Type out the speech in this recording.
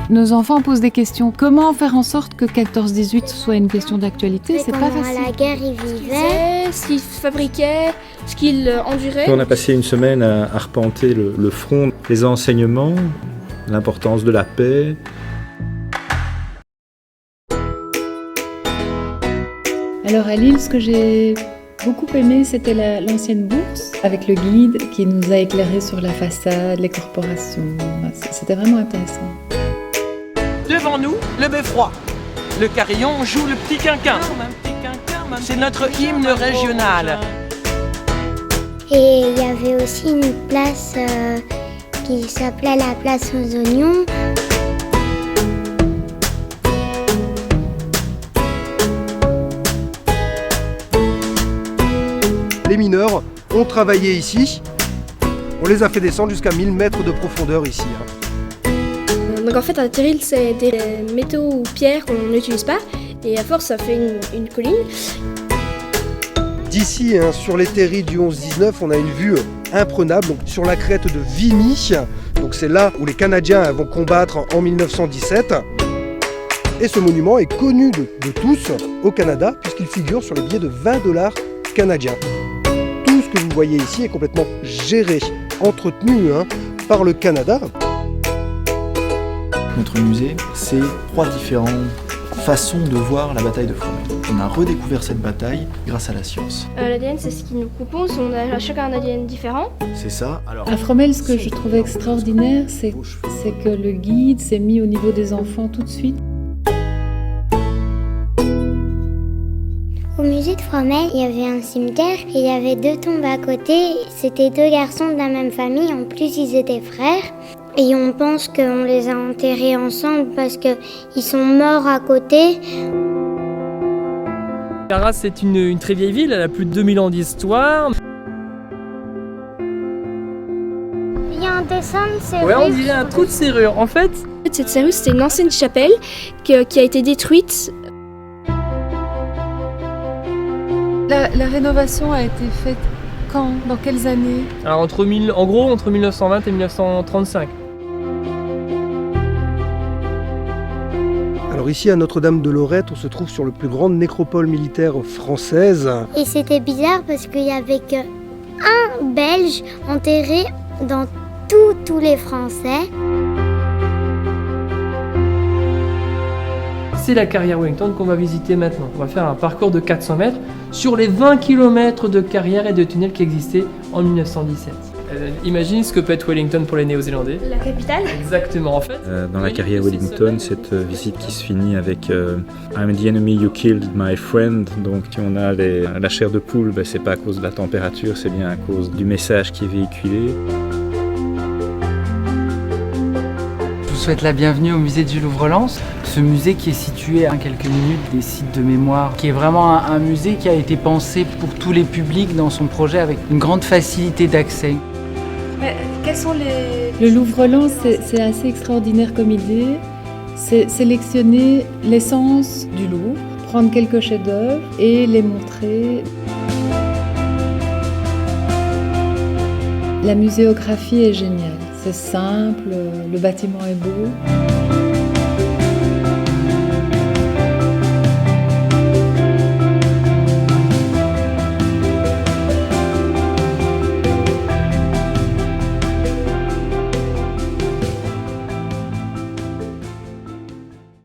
Nos enfants posent des questions. Comment faire en sorte que 14-18 soit une question d'actualité? C'est pas facile. À la guerre, ils vivaient. Ce qu'ils fabriquaient, ce qu'ils enduraient. On a passé une semaine à arpenter le front, les enseignements, l'importance de la paix. Alors à Lille, ce que j'ai beaucoup aimé, c'était l'ancienne bourse, avec le guide qui nous a éclairé sur la façade, les corporations. C'était vraiment intéressant. Devant nous, le beffroi. Le carillon joue le petit quinquin. C'est notre hymne régional. Et il y avait aussi une place qui s'appelait la place aux oignons. Les mineurs ont travaillé ici. On les a fait descendre jusqu'à 1000 mètres de profondeur ici. Donc en fait, un terril, c'est des métaux ou pierres qu'on n'utilise pas. Et à force, ça fait une colline. D'ici, sur les terrils du 11-19, on a une vue imprenable donc sur la crête de Vimy. Donc c'est là où les Canadiens vont combattre en 1917. Et ce monument est connu de tous au Canada puisqu'il figure sur les billets de 20 $ canadiens. Tout ce que vous voyez ici est complètement géré, entretenu par le Canada. Notre musée, c'est 3 différentes façons de voir la bataille de Fromelles. On a redécouvert cette bataille grâce à la science. L'ADN, c'est ce qui nous compose. On a chacun un ADN différent. C'est ça. Alors, À Fromelles, ce que je trouvais extraordinaire, c'est que le guide s'est mis au niveau des enfants tout de suite. Au musée de Fromelles, il y avait un cimetière et il y avait 2 tombes à côté. C'était 2 garçons de la même famille, en plus ils étaient frères. Et on pense qu'on les a enterrés ensemble parce qu'ils sont morts à côté. Arras, c'est une très vieille ville, elle a plus de 2000 ans d'histoire. Il y a un dessin de serrure. Ouais, on dirait un trou de serrure. En fait, Cette serrure, c'était une ancienne chapelle qui a été détruite. La rénovation a été faite quand? Dans quelles années? alors entre 1920 et 1935. Alors ici à Notre-Dame de Lorette, on se trouve sur le plus grande nécropole militaire française. Et c'était bizarre parce qu'il n'y avait qu'un Belge enterré dans tous les Français. C'est la carrière Wellington qu'on va visiter maintenant. On va faire un parcours de 400 mètres sur les 20 km de carrières et de tunnels qui existaient en 1917. Imagine ce que peut être Wellington pour les Néo-Zélandais. La capitale. Exactement, en fait. Dans la carrière Wellington, cette visite qui se finit avec I'm the enemy you killed, my friend. Donc on a la chair de poule, c'est pas à cause de la température, c'est bien à cause du message qui est véhiculé. Je vous souhaite la bienvenue au musée du Louvre-Lens. Ce musée qui est situé à quelques minutes des sites de mémoire, qui est vraiment un musée qui a été pensé pour tous les publics dans son projet avec une grande facilité d'accès. Mais quels sont les... Le Louvre-Lens, c'est assez extraordinaire comme idée. C'est sélectionner l'essence du Louvre, prendre quelques chefs-d'œuvre et les montrer. La muséographie est géniale. C'est simple, le bâtiment est beau.